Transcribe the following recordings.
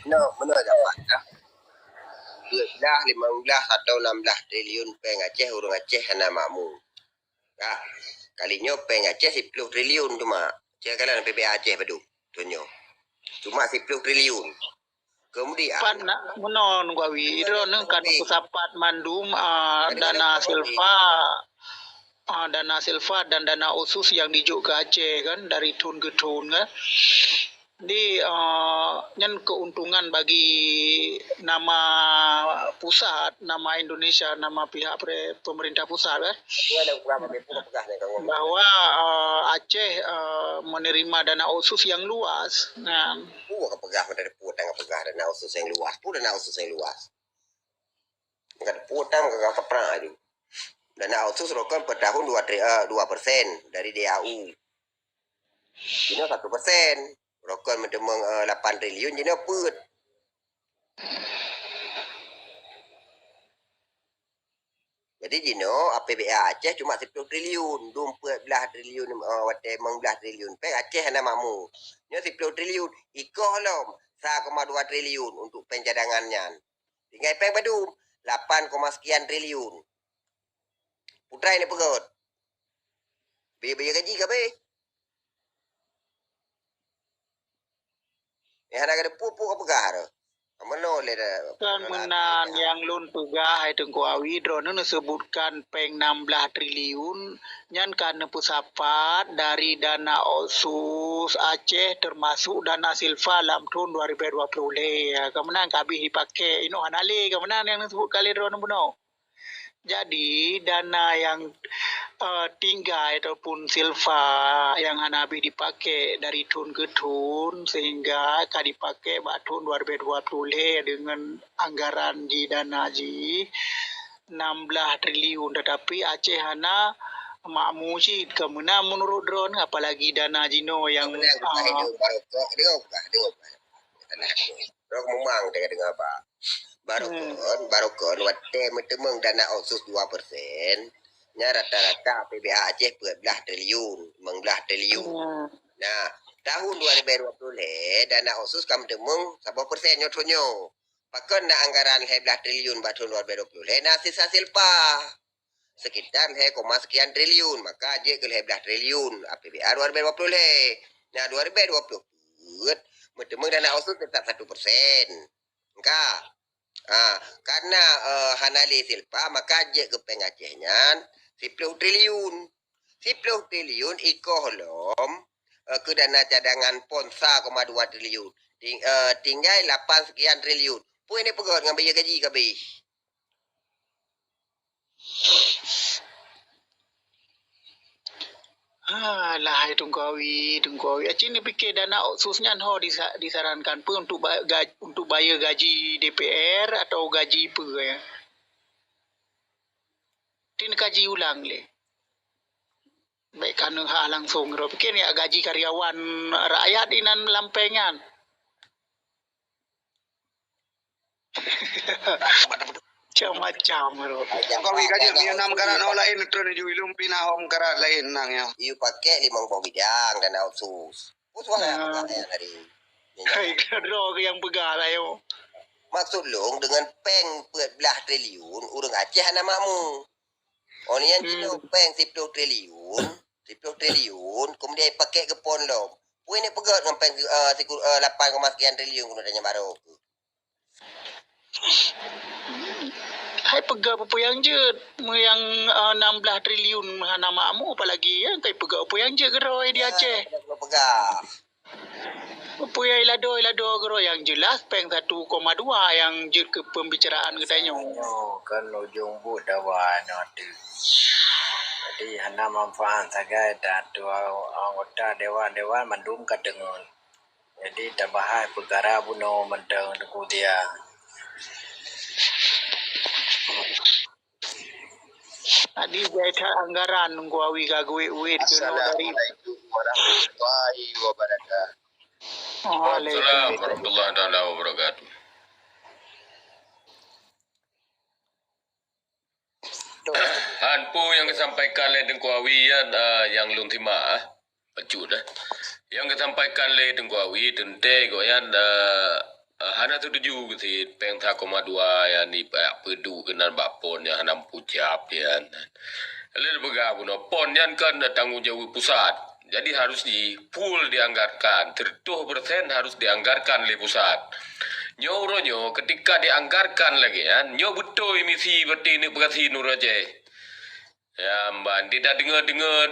No, mana dapat dah. 15 atau 16 triliun peng Aceh urang Aceh hana makmur. Nah, kalinya peng Aceh 10 triliun cuma. Cakap PBA Aceh padu. Tunyo. Cuma 10 triliun. Kemudian pan nak menon gawi idron kan kusapat mandum dana silva dan dana usus yang dijuk ke Aceh kan dari tun ke tun kan. Di nyen keuntungan bagi nama pusat, nama Indonesia, nama pihak pemerintah pusat kan. Bahwa Aceh menerima dana otsus yang luas. Nah, pegah dari putang pegah dana otsus yang luas, pun dana otsus yang luas. Enggak putang enggak kepra itu. Dana otsus rokan per tahun 2% dari DAU. Ini 1%. Rokon mentemeng 8 triliun jadi apa? Jadi jino APBA Aceh cuma 10 triliun, 12 triliun wate 19 triliun. Peng Aceh hana makmur. Nya 10 triliun, ikoh lom 1,2 triliun untuk pencadangannya. Tinggal peng badum 8, sekian triliun. Putra ini pegot. Biaya gaji ke be? Ya hana ada pupuk apa gahar. Menoleh kan menan yang lun pegah itu kuawi drone sebutkan peng 16 triliun nyan kan pusapat dari dana otsus Aceh termasuk dana silva dalam tahun 2020 ya kemenang kabih dipakai ino anali kemenang yang disebut kali drone buno. Jadi dana yang tinggal ataupun silva yang habis dipakai dari tun ke tun sehingga akan dipakai pada tahun 2020 dengan anggaran di dana ji 16 triliun tetapi Aceh hana makmur sih kemana menurut drone apalagi dana jino yang dengar apa Barokon wate mentemeng dana otsus 2%. Nya rata-rata PBA Aceh 12 triliun, 19 triliun. Nah, tahun 2020 dana otsus kam temeng 1% nyotonyo. Pakon na anggaran 11 triliun pada tahun 2020 nah sisa silpa sekitar sekian triliun maka aja ke 11 triliun APBA 2020. Nah 2020 mentemeng dana otsus tetap 1%. Enggak. Karena hanali silpa maka je ke pengacehnya 10 triliun. 10 triliun iko holom ke dana cadangan pon 1,2 triliun. Tinggal 8 sekian triliun. Pun ini pegot dengan biaya gaji kabeh. Lah itu gawi. Aceh ni fikir dana otsusnya ho disarankan pun untuk bayar gaji DPR atau gaji apa ya. Tin kaji ulang le. Baik kan hak langsung ro fikir ni gaji karyawan rakyat inan lampengan. Macam-macam ro. Kau gaji dia nam karat no lain tron ju ilum pinahom karat lain nang ya. Iu pakai 5 bidang dana otsus. Suara dari. Hai ro yang pegang lah yo. Maksud long dengan peng 14 triliun urang Aceh hana makmur. Onian jino peng 10 triliun, 10 triliun kemudian pakai ke pon lom. Pui ni pegat dengan peng 8, sekian triliun kuno tanya baru. Hai pegang apa yang je yang 16 triliun hana makmur apalagi ya kai pegang apa yang je gero di Aceh. Pegang. Apa yang ilado gero yang jelas peng 1,2 yang je ke pembicaraan katanya. Kan ujung budawan tu. Jadi hana manfaat saja dan dua anggota dewan mandum kadengun. Jadi tabahai perkara buno mentang ku dia. Tadi saya anggaran nungguawi gagwe uit dari warahmatullahi wabarakatuh. Waalaikumsalam warahmatullahi wabarakatuh. Hanpu yang disampaikan oleh Dengkuawi yang lung terima bacu dah. Yang disampaikan oleh Dengkuawi tentang goyan Hana tu tuju si peng 3,2 ya ni pedu kenan bapon ya hanam pucap ya. Lalu begabu no pon yan kan tanggung jawab pusat. Jadi harus di full dianggarkan. 30% harus dianggarkan oleh pusat. Nyo ketika dianggarkan lagi ya, nyo betul misi berarti ni berkasi nuraje. Ya mbak, tidak dengar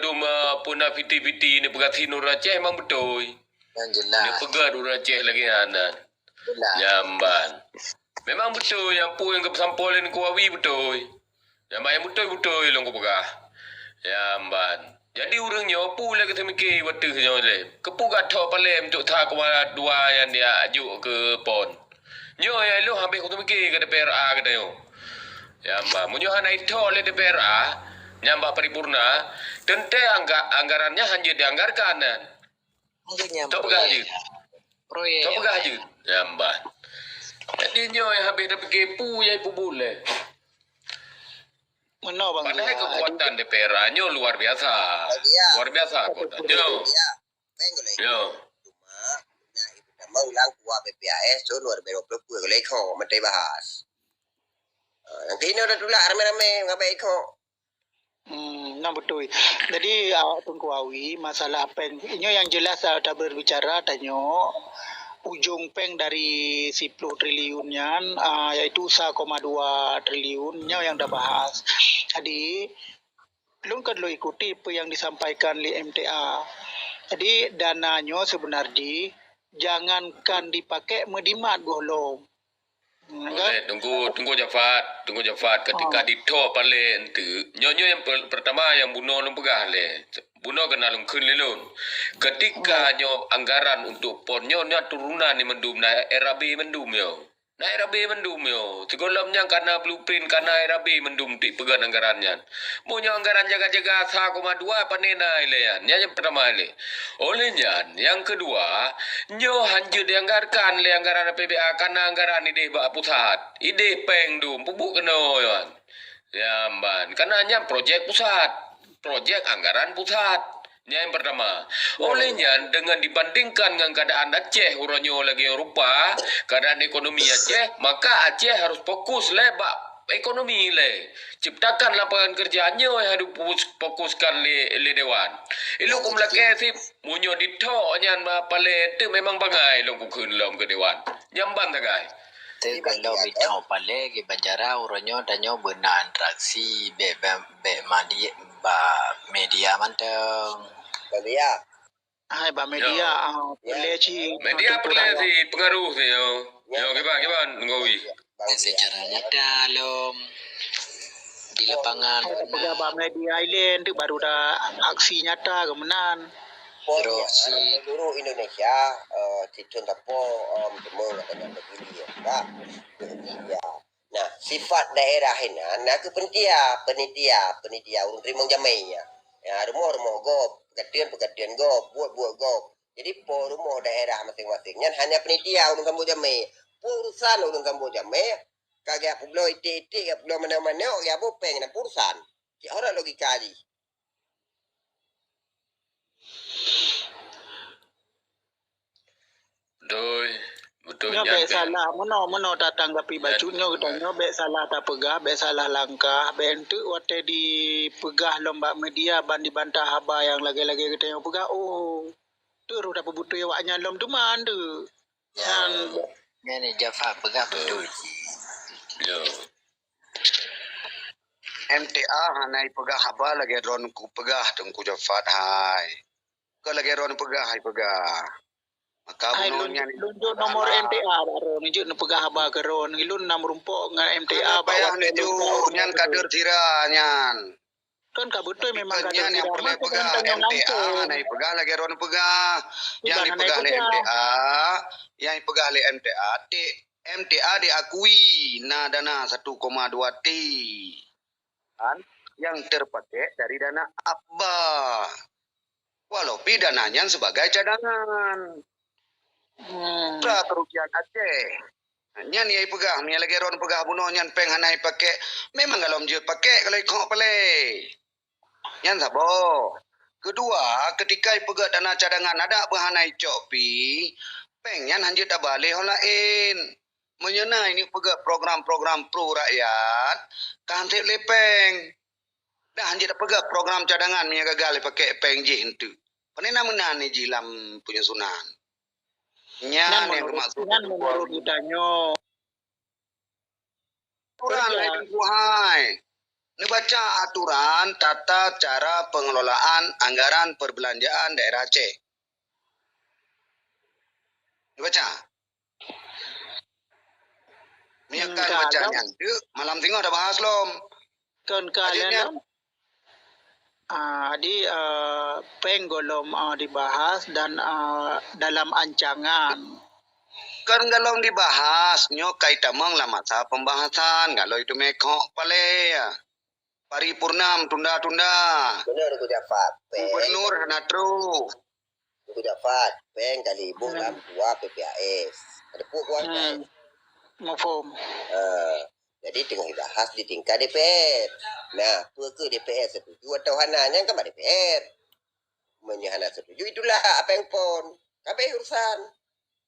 puna fiti ni berkasi nuraje memang betul. Yang jelas. Dia pegang nuraje lagi anak. Jelas. Jamban. Memang betul yang pu yang kesampolen kuawi betul. Yang betul yang kau pegah. Jamban. Jadi orangnya pu lagi temiki waktu senyum le. Kepu gathok palem untuk tha kuma dua yang dia ajuk ke pon. Nyo ya lu habis kau temiki ke DPRA ke dayo. Jamban. Munyo hana itu le DPRA nyambak paripurna tente anggarannya hanya dianggarkan. Tak pegah je. Proyek. Tak pegah je. Jamban. Jadi nyo yang habis dah pergi pu yang ibu boleh. Mana bang? Padahal kekuatan DPR nyo luar biasa. Luar biasa kota. Yo. Ya, boleh. Yo. Cuma nah ibu nama ulang kuah PPAS so luar biasa boleh kau mesti bahas. Nanti ini udah tulah rame-rame ngapain kau? Nah betul. Jadi Tunku Awi masalah peng ini yang jelas ada berbicara tanyo ujung peng dari 10 triliunnya yaitu 1,2 triliunnya yang dah bahas. Jadi belum kan lo ikuti apa yang disampaikan oleh MTA. Jadi dananya sebenarnya jangankan dipakai medimat golong. Boleh tunggu Jafat ketika dito pale ente nyonyo yang pertama yang bunuh lu pegah le bunuh kena lu kun lelun ketika nyo anggaran untuk pon nyo turunan ni mendum na RAB mendum yo na RAB mendum yo segolamnya karena blueprint karena RAB mendum ti pegan anggarannya munyo anggaran jaga-jaga 1,2 panena ile yan yang pertama ile olehnya yang kedua nyo hanya dianggarkan le anggaran PBA karena anggaran ide ba pusat ide peng dum pupuk keno yan ya ban karena hanya projek pusat projek anggaran pusat yang pertama. Olehnya dengan dibandingkan dengan keadaan Aceh uranyo lagi rupa keadaan ekonomi Aceh maka Aceh harus fokus lebak ekonomi le ciptakan lapangan kerjanya yang harus fokuskan le dewan ilu kum lake si munyo dito nyan pale tu memang bangai long ku kun lom ke dewan nyamban tagai Tu kalau mitau pale ke banjara uronyo danyo benan traksi be mandi ba media manteng. Media. Hai ba media boleh media perlu si pengaruh si yo gimana ngowi Secara nyata lom di lapangan pejabat media island tu baru dah aksi nyata kemenan. Terus seluruh Indonesia cicun tapo temu katanya begini ya. Nah, sifat daerah ini nah penitia urung terima jamainya. Ya, rumah go, pegatian go, buat go. Jadi po rumah daerah masing-masingnya hanya penitia urung kambo jamai. Urusan urung kambo jamai kagak pulau iti pulau mana-mana ya bu pengen urusan. Ki ora logika di. Betul Nyo be salah mono tak tanggapi bajunya katanya be salah tak pegah be salah langkah be ente wate di pegah lomba media ban dibantah haba yang lagi-lagi katanya pegah tu ru dapat butuh ya waknya lom tu man tu ni Jafar pegah betul. yo MTA hanai pegah haba lagi ron ku pegah tengku Jafat hai. Ke lagi ron pegah hai pegah. Maka bununnya ni lunjuk nomor MTA baru nunjuk pegah haba keron ilun nam rumpok dengan MTA payah nunjuk nyan kader tira nyan. Kan ka betul memang Nyan yang boleh pegah MTA hanai pegah lagi ron pegah. Yang dipegah oleh MTA, yang dipegah oleh MTA, MTA diakui dana 1,2 T. Kan yang terpakai dari dana APBA. Walaupun dananya sebagai cadangan. Kerugian Aceh. Nyan yang pegah, ni lagi ron pegah bunuh nyan peng hanai pakai. Memang kalau mjur pakai kalau ikut pelai. Nyan sabo. Kedua, ketika pegah dana cadangan ada berhanai copi, peng nyan hanjut tak balik holain. Menyenai ini pega program-program pro rakyat, kan tak lepeng. Dah anjir pega program cadangan punya gagal pakai peng je itu. Panena menan ni jilam punya sunan. Nyan yang bermaksud menurut ditanya. aturan lain kuhai. Ni baca aturan tata cara pengelolaan anggaran perbelanjaan daerah Aceh. Ni baca. Miakan bacanya. Malam tengok dah bahas lom. Kan kalian di penggolom dibahas dan dalam ancangan. Kan galong dibahas nyo kaitamang lah masa pembahasan kalau itu mekok pale ya. Paripurnam tunda-tunda. Benar aku Jafat. Gubernur Hanatru. Aku Jafat. Peng kali ibu tua PPAS. Ada puak Mafhum. Jadi tengah dibahas di tingkat DPR. Nah, ke DPR setuju atau hananya kan DPR. Hana setuju itulah apa yang pon. Kabeh urusan.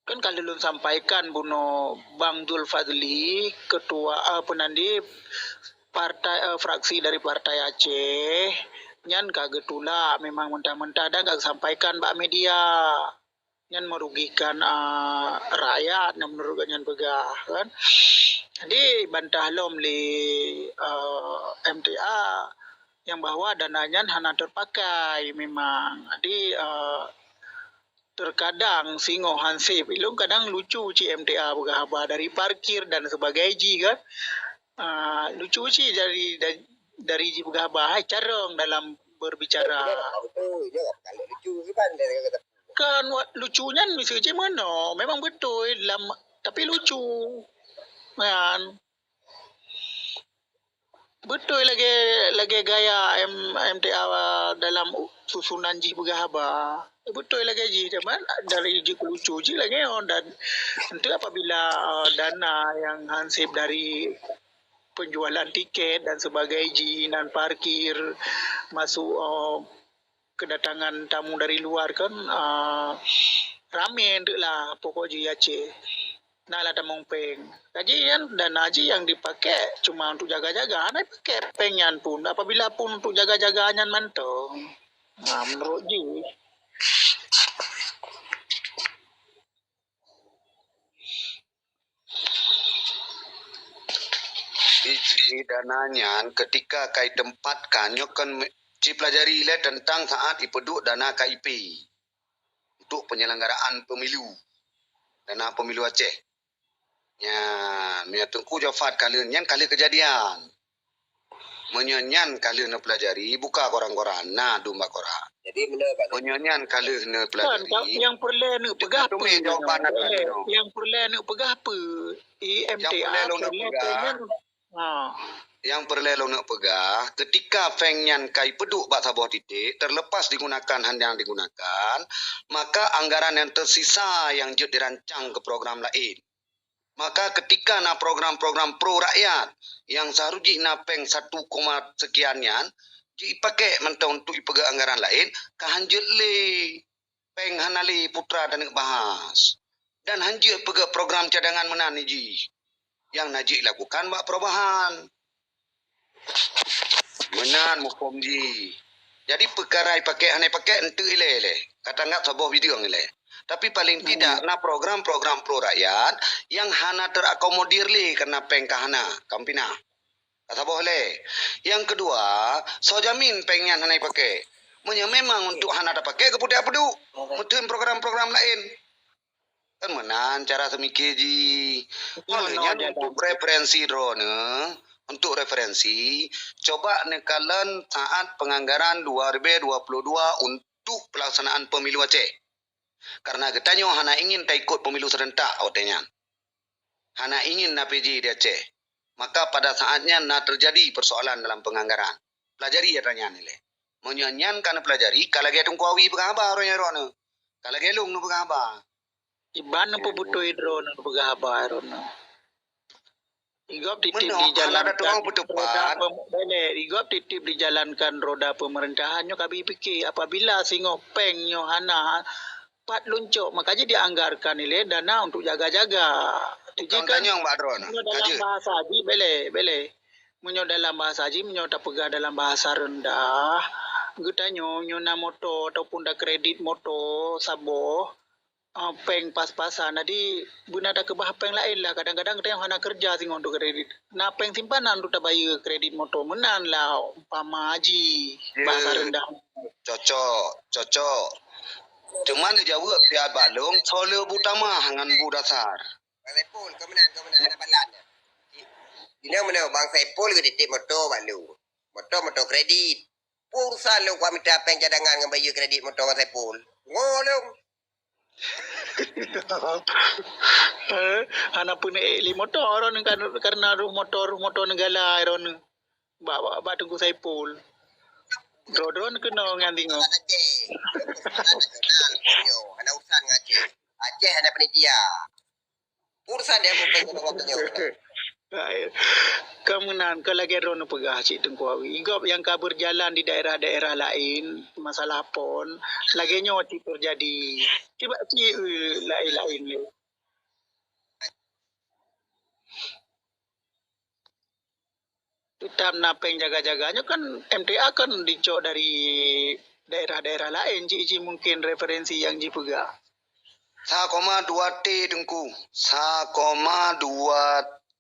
Kan kalau lu sampaikan Buno Bang Dul Fadli, ketua penandi partai fraksi dari Partai Aceh, nyan kagetula memang mentah-mentah dan kag sampaikan Mbak media. Nyan merugikan rakyat yang menurut nyan pegah kan. Jadi bantah lom li MTA yang bahwa dananya hanya terpakai memang. Jadi terkadang singo hansip ilung kadang lucu ci MTA begah dari parkir dan sebagainya kan. Lucu ci dari begah bahai carong dalam berbicara. Kalau lucu kan Kan lucunya misalnya mana? Memang betul tapi lucu. Kan. Betul lagi gaya MTA dalam susunan ji begahaba. Betul lagi ji teman dari ji lucu ji lagi dan nanti apabila dana yang hansip dari penjualan tiket dan sebagainya dan parkir masuk kedatangan tamu dari luar kan rame lah pokoknya Aceh. Nah lah tamong peng. Jadi kan dana haji yang dipakai cuma untuk jaga-jaga. Nah pakai pengyan pun. Apabila pun untuk jaga-jaganya mantong. Nah menurut Ji. Di dananya ketika kai tempatkan nyokan ci pelajari le tentang saat ipeduk dana KIP untuk penyelenggaraan pemilu. Dana pemilu Aceh. Ya, tengku Jafat kalian yang kali kejadian. Menyanyan kalian pelajari buka koran-koran nah domba koran. Jadi benar menyanyan kalian pelajari. Yang perlu nak pegah apa? Yang perlu nak pegah apa? MTA yang perlu nak pegah ketika fengnya kai peduk bahasa bawah titik terlepas digunakan yang digunakan maka anggaran yang tersisa yang dirancang ke program lain. Maka ketika na program-program pro rakyat yang seharusnya na peng 1, sekiannya dipakai mentau untuk dipegang anggaran lain kahanjut le peng hanali putra dan bahas dan hanjut pegang program cadangan menani ji yang najik lakukan mak perubahan menan mukom ji jadi perkara pakai aneh pakai entu ile kata enggak sebuah video ile. Tapi paling tidak na program-program pro rakyat yang hana terakomodir li karena pengkahana kampina. Kata boleh. Yang kedua, so jamin pengnya hana pakai. Memang untuk hana ada pakai kepudak peduk. Mungkin program-program lain. Kan menan cara semikir ji. Olehnya untuk referensi drone, untuk referensi, coba nekalan saat penganggaran 2022 untuk pelaksanaan pemilu Aceh. Karena getanyo hana ingin tak ikut pemilu serentak awatnya. Hana ingin na PJ di Aceh. Maka pada saatnya na terjadi persoalan dalam penganggaran. Pelajari ya tanya nilai. Menyanyian karena pelajari kalau dia tunggu awi berapa orangnya rono. Kalau dia lung nu berapa. Iban apa butuh hidro nu berapa rono. Igop titip dijalankan Igop titip dijalankan roda pemerintahannya kami fikir apabila singo peng nyo hana pat luncuk makanya dianggarkan nilai dana untuk jaga-jaga Jadi Kang kan tanya Mbak Dron. dalam Kaje. bahasa haji boleh. Menyo dalam bahasa haji menyo tak pegang dalam bahasa rendah. Gutanyo nyona moto ataupun dah kredit moto sabo peng pas-pasan. Jadi guna ada kebah peng lain lah. Kadang-kadang kita yang hana kerja sing untuk kredit. Nah peng simpanan tu tak bayar kredit moto menan lah umpama haji bahasa rendah. Cocok. Cuman dia jawab pihak balong solo utama dengan bu dasar. Bang Saipul, kau menang ada balan. Ini mana Bang Saipul ke titik motor balu. Motor kredit. Urusan lu kau minta peng cadangan dengan bayar kredit motor Bang Saipul. Ngolong. Hana pun motor orang kan karena motor negara orang bawa tunggu Saipul. Dron kena ngan tengok. Aceh. Nasional. Yo, ana urusan dengan Aceh. Aceh ada penitia. Urusan dia bukan dengan waktunya. Kemudian kalau lagi ron pegah Cik Tengku Awi. Igop yang kau berjalan di daerah-daerah lain masalah pon lagi nyoti terjadi. Tiba Cik lain-lain ni. Tetap napeng jaga-jaganya kan MTA kan dicok dari daerah-daerah lain Cik mungkin referensi yang Cik pegang. 1,2 T dengku. 1,2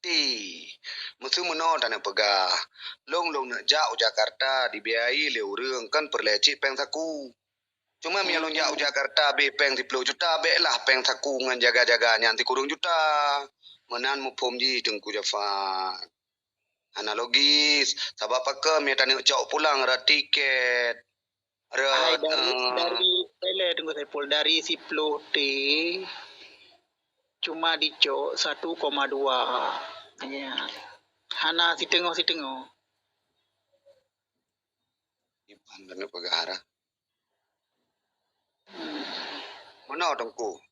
T. Mesti menol tak nak pegah. Long nak jauh Jakarta dibiayai le urang kan perlecik peng saku. Cuma mialong jauh Jakarta be peng 10 juta be lah peng saku ngan jaga-jaga nanti kurung juta. Menan mu pom ji dengku Jafar. Analogis sebab apa me tak nak jauh pulang ada tiket. Dari tunggu saya pul dari 10 T cuma dicok 1,2. Ya. Hana si tengok. Iban dan pegara. Mana dengku?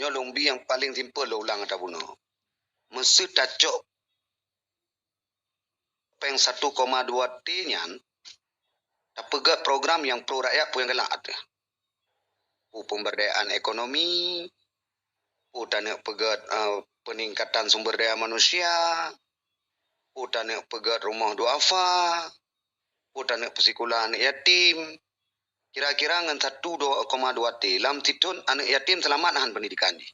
Nyolong bi yang paling simple lo ulang ada buno. Mesti dacok peng 1,2 T nyan. Pegat program yang pro rakyat pun yang gelak ada. Pemberdayaan ekonomi, dan pegat peningkatan sumber daya manusia, dan pegat rumah duafa, dan persekutuan yatim. Kira-kira dengan 1,2 T. Dalam situn anak yatim selamat nahan pendidikan ni.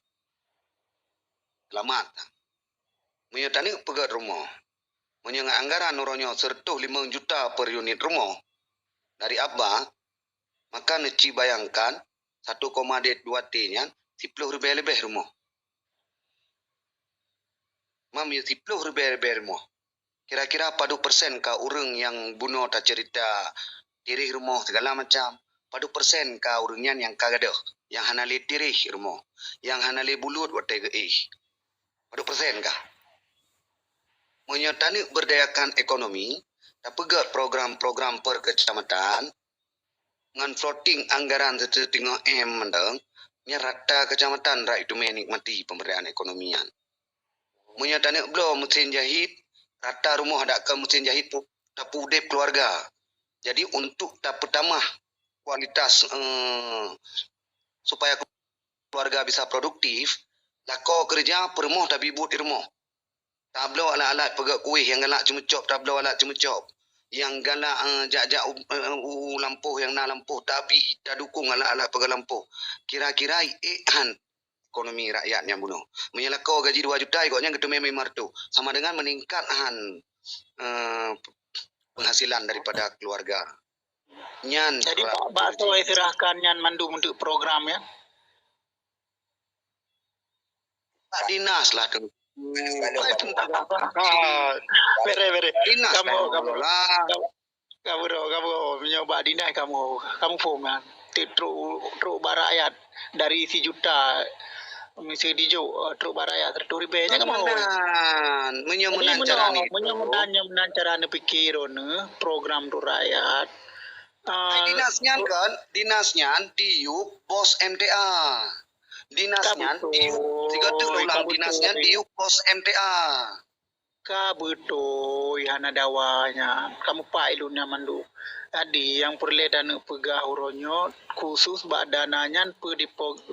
Selamat. Menyatakan pegat rumah. Menyengat anggaran orangnya sertuh 5 juta per unit rumah. Dari Abah, maka neci bayangkan 1,2 T-nya 10 lebih rumah. Mam ya 10 lebih rumah. Kira-kira padu persen ka orang yang bunuh tak cerita diri rumah segala macam. Padu persen ka orangnya yang kagada. Yang hanali diri rumah. Yang hanali bulut watai ke Padu persen kah? Menyatakan berdayakan ekonomi. Tak pegat program-program per kecamatan dengan floating anggaran setengah M mendeng nyerata kecamatan rak itu menikmati pemberdayaan ekonomian. Menyatakan belum mesin jahit rata rumah ada ke mesin jahit tak pudep keluarga. Jadi untuk tak pertama kualitas supaya keluarga bisa produktif, lako kerja permoh tapi buat di rumah. Tablo alat-alat pegat kuih yang galak cuma cop tablo alat cuma cop. Yang galak jak-jak lampuh yang nak lampuh tapi tak dukung alat-alat pegat lampuh. Kira-kira ekonomi rakyat yang bunuh. Menyelakau gaji 2 juta ikutnya ketua memang tu. Sama dengan meningkatkan penghasilan daripada keluarga. Nyan. Jadi Pak Soe serahkan Nyan Mandu untuk program ya. Pak Dinas lah tu. Bere. Kamu mencoba dinas kamu form kan. Truk barakyat dari si juta mesti dijo truk barakyat terturibenya kamu. Menyemenan cara ni. Menyemenan cara ni pikir program tu rakyat. Dinasnya diuk pos MTA. Dinasnya diuk 3 ulang dinasnya diuk pos MTA. ka betul hana dawanya kamu pak ilunnya mandu tadi yang perle dana pegah uronyo khusus bak dananya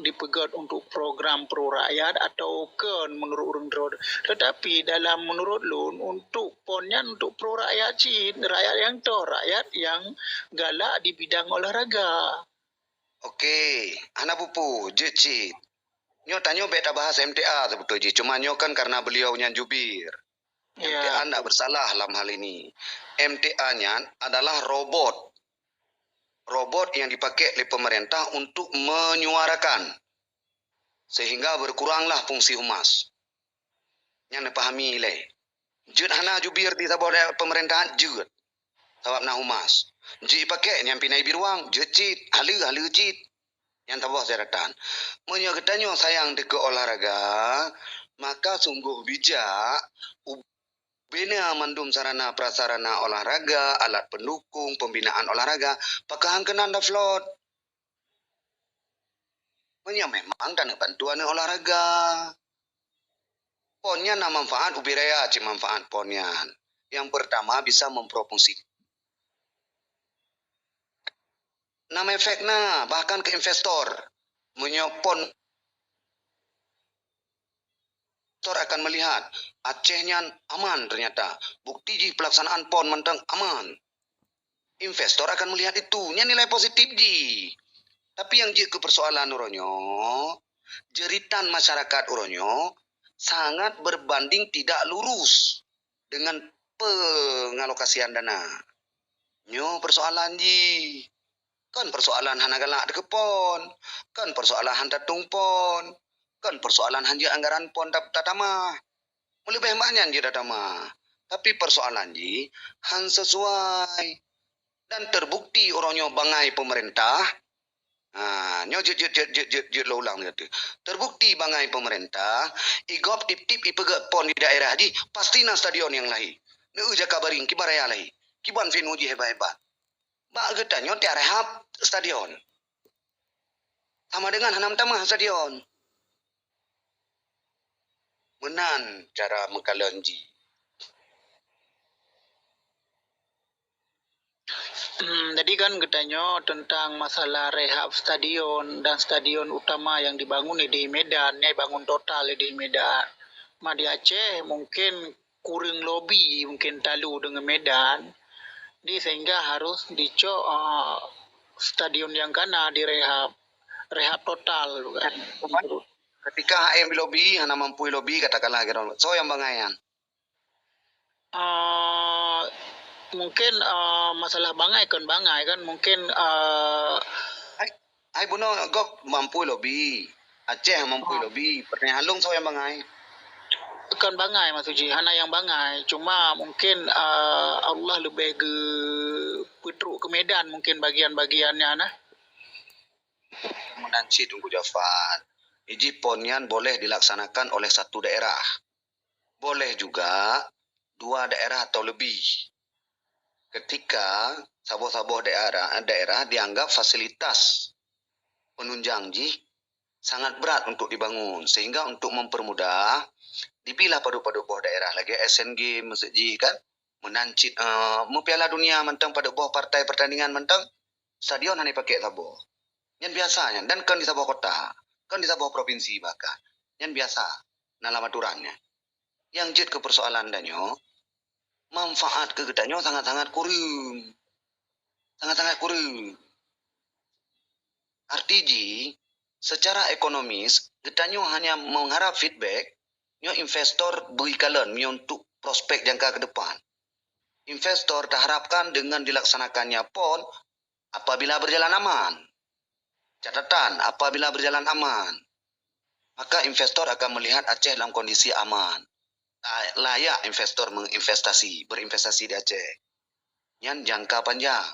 dipegat untuk program pro rakyat atau kan menurut urun drone tetapi dalam menurut lun untuk ponnya untuk pro rakyat cid rakyat yang rakyat yang galak di bidang olahraga. Okey, anak pupu jecit. Nyo tanyo beta bahas MTA sebetulnya. Cuma nyo kan karena beliaunya jubir. MTA tidak bersalah dalam hal ini. MTA-nya adalah robot. Robot yang dipakai oleh pemerintah untuk menyuarakan. Sehingga berkuranglah fungsi humas. Yang dipahami le. Jut hana jubir di sabor pemerintahan jut. Sebab na humas. Jut pakai yang pinai biruang, jut cit, halu cit. Yang tabah syaratan. Menyogetanyo sayang deke olahraga, maka sungguh bijak bina mandum sarana prasarana olahraga, alat pendukung, pembinaan olahraga, pakahan kenan da flot. Memang dana bantuan olahraga. Ponnya na manfaat ubiraya ci manfaat ponnya. Yang pertama bisa mempromosi. Nama efeknya bahkan ke investor menyopon investor akan melihat Acehnya aman ternyata. Bukti ji pelaksanaan PON mentang aman. Investor akan melihat itu. Nya nilai positif ji. Tapi yang ji ke persoalan uronyo, jeritan masyarakat uronyo sangat berbanding tidak lurus dengan pengalokasian dana. Nyo persoalan ji. Kan persoalan hana galak de PON. Kan persoalan handa tungpon. Kan persoalan hanja anggaran PON tatama. Lebih banyak je tatama. Tapi persoalan ji han sesuai dan terbukti orangnya bangai pemerintah. Nyo jut lo ulang tu. Terbukti bangai pemerintah, igop tip-tip ipegat PON di daerah ji pasti na stadion yang lain. Ne uja kabaring kibaraya lain. Kiban venu ji hebat-hebat. Bak getanyo tiar rehab stadion. Sama dengan hanam tamah stadion. Menan cara mengkalanji. Jadi kan getanyo tentang masalah rehab stadion dan stadion utama yang dibangun di Medan, bangun total di Medan. Ma di Aceh mungkin kurang lobby mungkin talu dengan Medan. Di sehingga harus dicok stadion yang kana direhab total kan. Ketika HM lobby, hana mampu lobby katakanlah geron. So yang bangayan. Mungkin masalah bangai kan mungkin ai buno gok mampu lobby. Aceh mampu lobby. Pertanyaan halung so yang bangai. Kan bangai Mas Uji, hana yang bangai. Cuma mungkin Allah lebih ke putruk ke Medan mungkin bagian-bagiannya nah. Menanci tunggu Jafar. Iji ponyan boleh dilaksanakan oleh satu daerah. Boleh juga 2 daerah atau lebih. Ketika saboh-saboh daerah dianggap fasilitas penunjang ji sangat berat untuk dibangun. Sehingga untuk mempermudah, dipilah padu-padu daerah lagi SNG masjid kan. Menancit Piala Dunia mentang pada buah partai pertandingan mentang stadion hanya pakai saboh. Yang biasanya dan kan di saboh kota. Kan di sebuah provinsi bahkan. Yang biasa. Dalam aturannya. Yang jid ke persoalan danyo. Manfaat ke gedanyo sangat-sangat kurang. Sangat-sangat kurang. Artinya, secara ekonomis, gedanyo hanya mengharap feedback. Nyo investor berikalan untuk prospek jangka ke depan. Investor diharapkan dengan dilaksanakannya PON apabila berjalan aman. Catatan, apabila berjalan aman, maka investor akan melihat Aceh dalam kondisi aman. Layak investor berinvestasi di Aceh. Yang jangka panjang.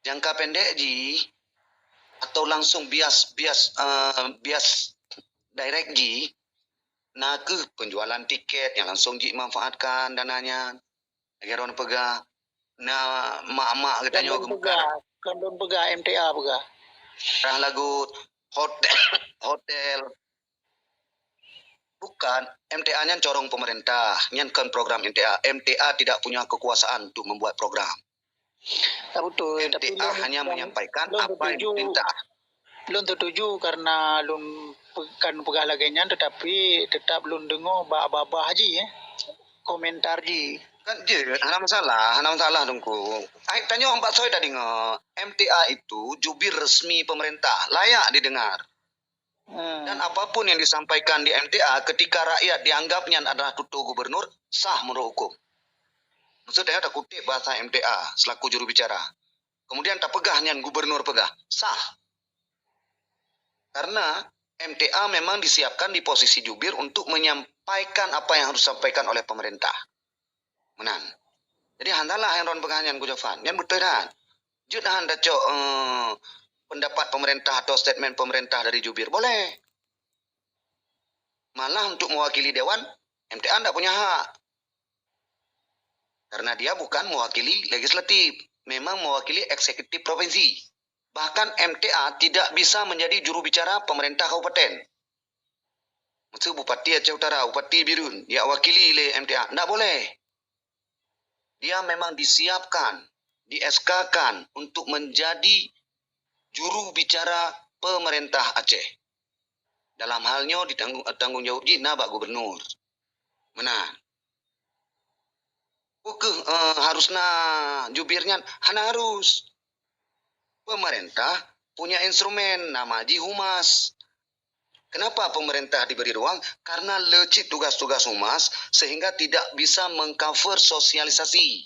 Jangka pendek ji, atau langsung bias direct ji, nak ke penjualan tiket yang langsung ji manfaatkan dananya. Agar orang pegah, mak-mak katanya pegah MTA pegah. Lagu hotel Bukan, MTA-nya corong pemerintah, nyan kan program MTA. MTA tidak punya kekuasaan untuk membuat program. Tak betul. Tapi MTA hanya menyampaikan lon apa yang diminta. Lon tertuju karena lon kan pegah laganya, tetapi tetap lon dengar bah haji komentar ji. Kan je, hana masalah dongku. Tanya orang Pak Soy tadi MTA itu jubir resmi pemerintah, layak didengar. Dan apapun yang disampaikan di MTA ketika rakyat dianggapnya adalah tutu gubernur, sah menurut hukum. Maksudnya tak kutip bahasa MTA selaku juru bicara. Kemudian tak pegahnya gubernur pegah, sah. Karena MTA memang disiapkan di posisi jubir untuk menyampaikan apa yang harus disampaikan oleh pemerintah. Menan. Jadi handalah yang ron pegahnya Gujafan. Yang betul dah. Judahan dah cok pendapat pemerintah atau statement pemerintah dari jubir. Boleh. Malah untuk mewakili dewan, MTA tidak punya hak. Karena dia bukan mewakili legislatif. Memang mewakili eksekutif provinsi. Bahkan MTA tidak bisa menjadi juru bicara pemerintah kabupaten. Maksud Bupati Aceh Utara, Bupati Birun, dia wakili oleh MTA. Tidak boleh. Dia memang disiapkan, di-SK-kan untuk menjadi juru bicara pemerintah Aceh. Dalam halnya ditanggung jawab di Nabak Gubernur. Mana? Harusnya jubirnya harus. Pemerintah punya instrumen nama Ji Humas. Kenapa pemerintah diberi ruang? Karena lecit tugas-tugas humas sehingga tidak bisa mengcover sosialisasi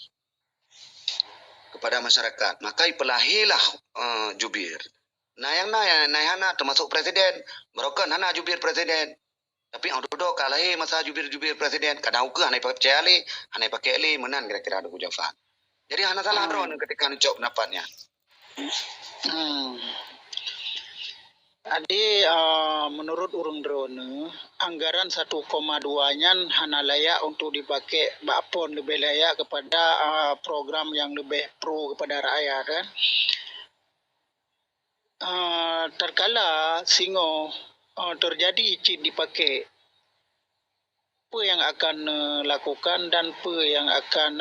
kepada masyarakat. Maka ipelahilah jubir. Nah yang hana termasuk presiden, merokan hana jubir presiden. Tapi ang duduk kalahi masa jubir presiden, kadang uke hana percaya li, hana pakai li, menan kira-kira ada Gujafan. Jadi hana salah drone ketika nucap pendapatnya. Adi menurut urung drone anggaran 1,2-nya hana layak untuk dipakai bakpon lebih layak kepada program yang lebih pro kepada rakyat kan. Terkala singo terjadi cip dipakai, apa yang akan lakukan dan apa yang akan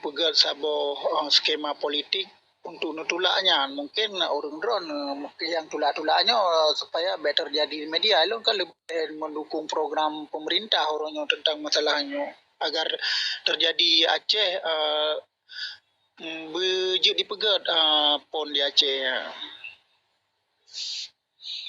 pegat sabo skema politik untuk nutulaknya. Mungkin orang drone yang tulak-tulaknya supaya better jadi media lo kan lebih mendukung program pemerintah orangnya tentang masalahnya agar terjadi Aceh bejuk dipegat pon di Aceh.